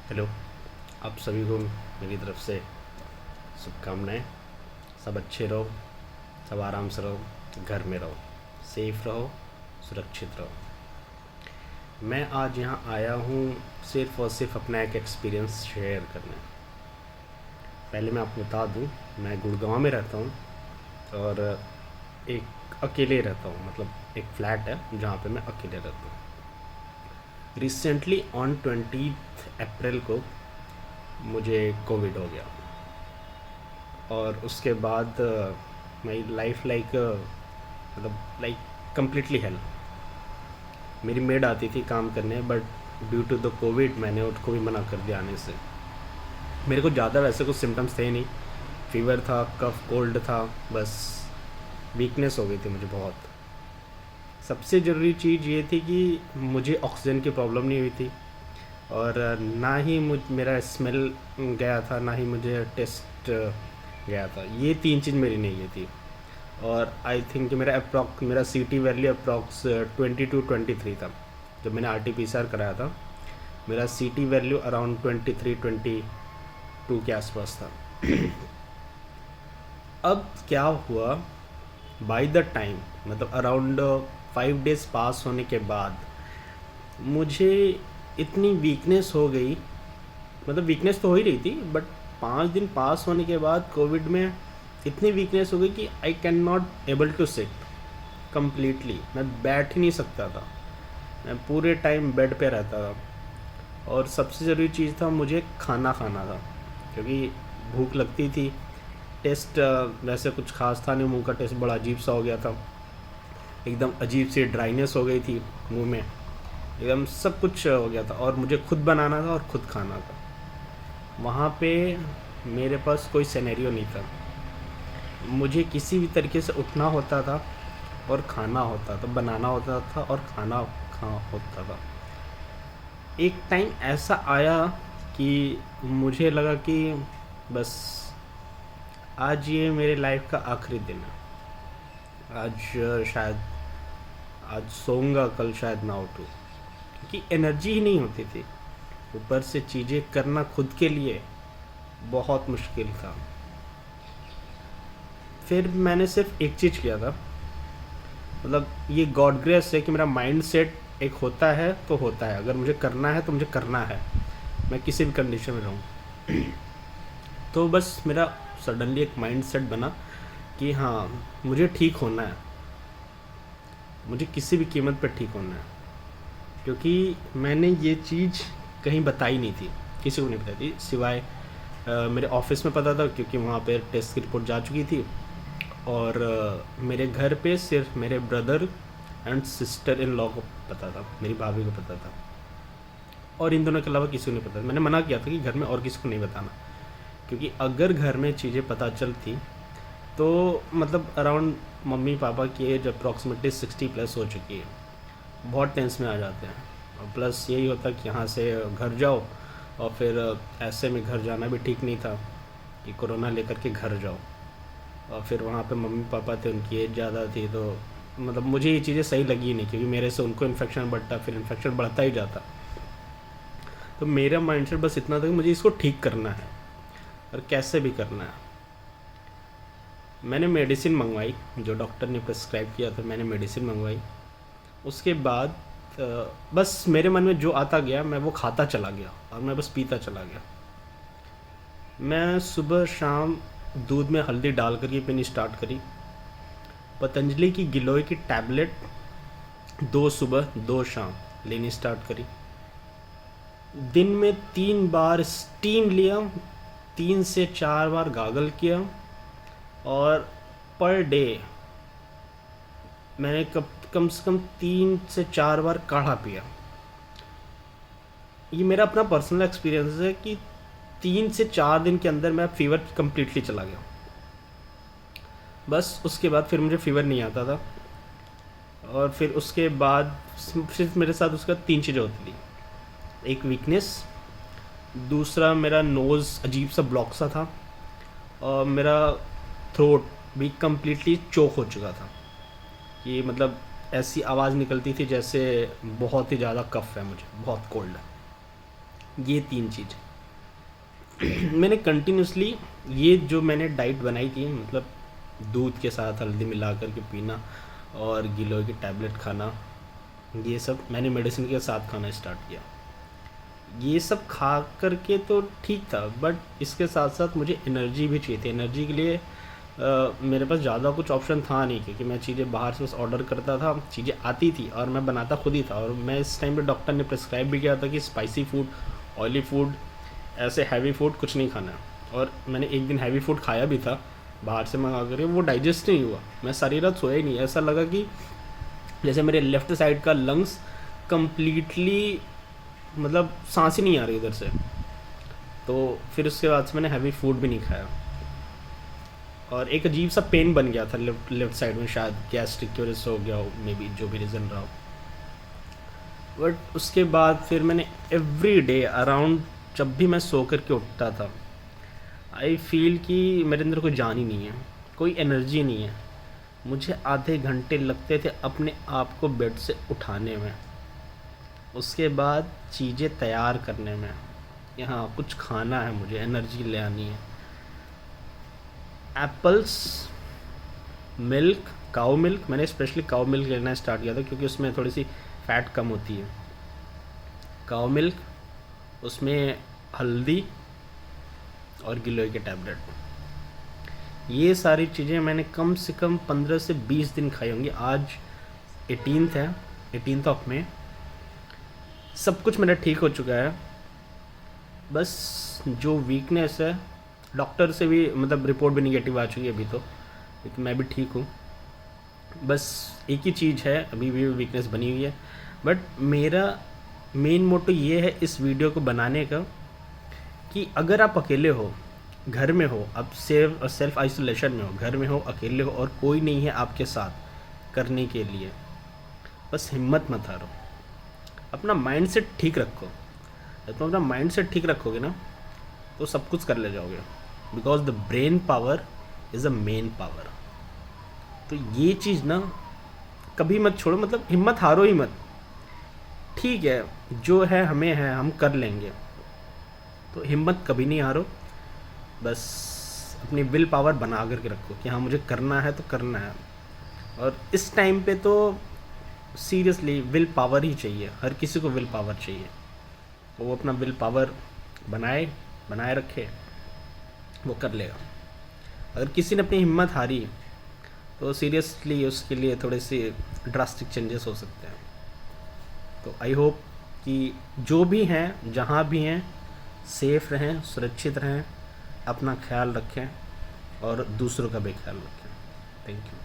Hello. आप सभी को मेरी तरफ से शुभकामनाएं। सब अच्छे रहो, सब आराम से रहो, घर में रहो, सेफ रहो, सुरक्षित रहो। मैं आज यहाँ आया हूँ सिर्फ़ और सिर्फ अपना एक एक्सपीरियंस शेयर करने। पहले मैं आपको बता दूँ, मैं गुड़गांव में रहता हूँ और एक अकेले रहता हूँ। मतलब एक फ्लैट है जहाँ पे मैं अकेले रहता हूँ। रिसेंटली ऑन 20 अप्रैल को मुझे कोविड हो गया और उसके बाद my life like completely hell. मेरी मेड आती थी काम करने, but due to the COVID मैंने उसको भी मना कर दिया आने से। मेरे को ज़्यादा वैसे कुछ सिम्टम्स थे नहीं, फीवर था, कफ कोल्ड था, बस वीकनेस हो गई थी मुझे बहुत। सबसे ज़रूरी चीज़ ये थी कि मुझे ऑक्सीजन की प्रॉब्लम नहीं हुई थी और ना ही मेरा स्मेल गया था, ना ही मुझे टेस्ट गया था। ये तीन चीज़ मेरी नहीं गई थी। और आई थिंक मेरा सी टी वैल्यू अप्रॉक्स 22-23 था। जब मैंने R T P C R कराया था मेरा सी टी वैल्यू अराउंड 23-22 के आसपास था। अब क्या हुआ, बाय द टाइम मतलब अराउंड 5 डेज़ पास होने के बाद मुझे इतनी वीकनेस हो गई। मतलब वीकनेस तो हो ही रही थी, बट 5 दिन पास होने के बाद कोविड में इतनी वीकनेस हो गई कि I can not able to sit completely. मैं बैठ ही नहीं सकता था, मैं पूरे टाइम बेड पे रहता था। और सबसे ज़रूरी चीज़ था, मुझे खाना खाना था क्योंकि भूख लगती थी। टेस्ट वैसे कुछ खास था नहीं, मुंह का टेस्ट बड़ा अजीब सा हो गया था। एकदम अजीब सी ड्राइनेस हो गई थी मुंह में, एकदम सब कुछ हो गया था। और मुझे खुद बनाना था और खुद खाना था। वहाँ पे मेरे पास कोई सिनेरियो नहीं था, मुझे किसी भी तरीके से उठना होता था और खाना होता था, बनाना होता था और खाना होता था। एक टाइम ऐसा आया कि मुझे लगा कि बस आज ये मेरे लाइफ का आखिरी दिन है। शायद आज सोऊंगा, कल शायद ना उठूँ, क्योंकि एनर्जी ही नहीं होती थी। ऊपर से चीज़ें करना खुद के लिए बहुत मुश्किल था। फिर मैंने सिर्फ एक चीज़ किया था, मतलब ये गॉड ग्रेस है कि मेरा माइंड सेट एक होता है तो होता है। अगर मुझे करना है तो मुझे करना है, मैं किसी भी कंडीशन में रहूँ। तो बस मेरा सडनली एक माइंड सेट बना कि हाँ, मुझे ठीक होना है, मुझे किसी भी कीमत पर ठीक होना है। क्योंकि मैंने ये चीज़ कहीं बताई नहीं थी, किसी को नहीं बताई थी, सिवाय मेरे ऑफिस में पता था क्योंकि वहाँ पे टेस्ट की रिपोर्ट जा चुकी थी। और मेरे घर पे सिर्फ मेरे brother and sister in law को पता था, मेरी भाभी को पता था, और इन दोनों के अलावा किसी को नहीं पता था। मैंने मना किया था कि घर में और किसी को नहीं बताना, क्योंकि अगर घर में चीज़ें पता चलती तो मतलब अराउंड मम्मी पापा की एज अप्रॉक्सीमेटली 60+ हो चुकी है, बहुत टेंस में आ जाते हैं। और प्लस यही होता कि यहाँ से घर जाओ, और फिर ऐसे में घर जाना भी ठीक नहीं था कि कोरोना लेकर के घर जाओ। और फिर वहाँ पे मम्मी पापा थे, उनकी एज ज़्यादा थी, तो मतलब मुझे ये चीज़ें सही लगी नहीं, क्योंकि मेरे से उनको इन्फेक्शन बढ़ता, फिर इन्फेक्शन बढ़ता ही जाता। तो मेरा माइंडसेट बस इतना था कि मुझे इसको ठीक करना है और कैसे भी करना है। मैंने मेडिसिन मंगवाई, जो डॉक्टर ने प्रिस्क्राइब किया था, मैंने मेडिसिन मंगवाई। उसके बाद बस मेरे मन में जो आता गया मैं वो खाता चला गया और मैं बस पीता चला गया। मैं सुबह शाम दूध में हल्दी डाल करके पीनी स्टार्ट करी। पतंजलि की गिलोय की टैबलेट 2 सुबह 2 शाम लेनी स्टार्ट करी। दिन में 3 बार स्टीम लिया, 3 से 4 बार गागल किया, और पर डे मैंने कम से कम 3 से 4 बार काढ़ा पिया। ये मेरा अपना पर्सनल एक्सपीरियंस है कि 3 से 4 दिन के अंदर मेरा फीवर कम्प्लीटली चला गया। बस उसके बाद फिर मुझे फीवर नहीं आता था। और फिर उसके बाद सिर्फ मेरे साथ उसका 3 चीज़ें होती थी। एक वीकनेस, दूसरा मेरा नोज़ अजीब सा ब्लॉक सा था, और मेरा थ्रोट भी कम्प्लीटली चोक हो चुका था। कि मतलब ऐसी आवाज़ निकलती थी जैसे बहुत ही ज़्यादा कफ है, मुझे बहुत कोल्ड है। ये 3 चीज़ मैंने कंटिन्यूसली, ये जो मैंने डाइट बनाई थी, मतलब दूध के साथ हल्दी मिला करके पीना और गिलोय की टैबलेट खाना, ये सब मैंने मेडिसिन के साथ खाना स्टार्ट किया। ये सब खा करके तो ठीक था, बट इसके साथ साथ मुझे एनर्जी भी चाहिए थी। एनर्जी के लिए मेरे पास ज़्यादा कुछ ऑप्शन था नहीं, क्योंकि मैं चीज़ें बाहर से बस ऑर्डर करता था, चीज़ें आती थी और मैं बनाता खुद ही था। और मैं इस टाइम पे डॉक्टर ने प्रिस्क्राइब भी किया था कि स्पाइसी फूड, ऑयली फूड, ऐसे हैवी फूड कुछ नहीं खाना है। और मैंने एक दिन हैवी फूड खाया भी था बाहर से मंगा कर, वो डाइजेस्ट नहीं हुआ। मैं सारी रात सोया ही नहीं, ऐसा लगा कि जैसे मेरे लेफ़्ट साइड का लंग्स कम्प्लीटली, मतलब सांस ही नहीं आ रही इधर से। तो फिर उसके बाद से मैंने हैवी फूड भी नहीं खाया और एक अजीब सा पेन बन गया था लेफ्ट साइड में, शायद गैस्ट्रिक की वजह से हो गया हो, मे बी, जो भी रीज़न रहा हो। बट उसके बाद फिर मैंने एवरी डे अराउंड, जब भी मैं सो कर के उठता था, आई फील कि मेरे अंदर कोई जान ही नहीं है, कोई एनर्जी नहीं है। मुझे आधे घंटे लगते थे अपने आप को बेड से उठाने में, उसके बाद चीज़ें तैयार करने में, यहाँ कुछ खाना है, मुझे एनर्जी ले आनी है। एप्पल्स, मिल्क, काऊ मिल्क, मैंने स्पेशली काऊ मिल्क लेना स्टार्ट किया था क्योंकि उसमें थोड़ी सी फ़ैट कम होती है। काऊ मिल्क, उसमें हल्दी और गिलोय के टैबलेट, ये सारी चीज़ें मैंने कम से कम 15 से 20 दिन खाई होंगी। आज 18th है, 18th ऑफ मे। सब कुछ मेरा ठीक हो चुका है, बस जो वीकनेस है, डॉक्टर से भी मतलब रिपोर्ट भी निगेटिव आ चुकी है अभी तो, लेकिन मैं भी ठीक हूँ। बस एक ही चीज़ है, अभी भी वीकनेस बनी हुई है। बट मेरा मेन मोटो ये है इस वीडियो को बनाने का कि अगर आप अकेले हो, घर में हो, आप सेल्फ आइसोलेशन में हो, घर में हो, अकेले हो और कोई नहीं है आपके साथ करने के लिए, बस हिम्मत मत हारो, अपना माइंड सेट ठीक रखो। जब तुम अपना माइंड सेट ठीक रखोगे ना, तो सब कुछ कर ले जाओगे, because the brain power is a main power. तो ये चीज़ ना कभी मत छोड़ो, मतलब हिम्मत हारो ही मत। ठीक है, जो है हमें है, हम कर लेंगे, तो हिम्मत कभी नहीं हारो। बस अपनी विल पावर बना करके रखो कि हाँ मुझे करना है तो करना है। और इस टाइम पे तो सीरियसली विल पावर ही चाहिए, हर किसी को विल पावर चाहिए। वो अपना विल पावर बनाए रखे, वो कर लेगा। अगर किसी ने अपनी हिम्मत हारी तो सीरियसली उसके लिए थोड़े से ड्रास्टिक चेंजेस हो सकते हैं। तो आई होप कि जो भी हैं, जहाँ भी हैं, सेफ रहें, सुरक्षित रहें, अपना ख्याल रखें और दूसरों का भी ख्याल रखें। Thank you.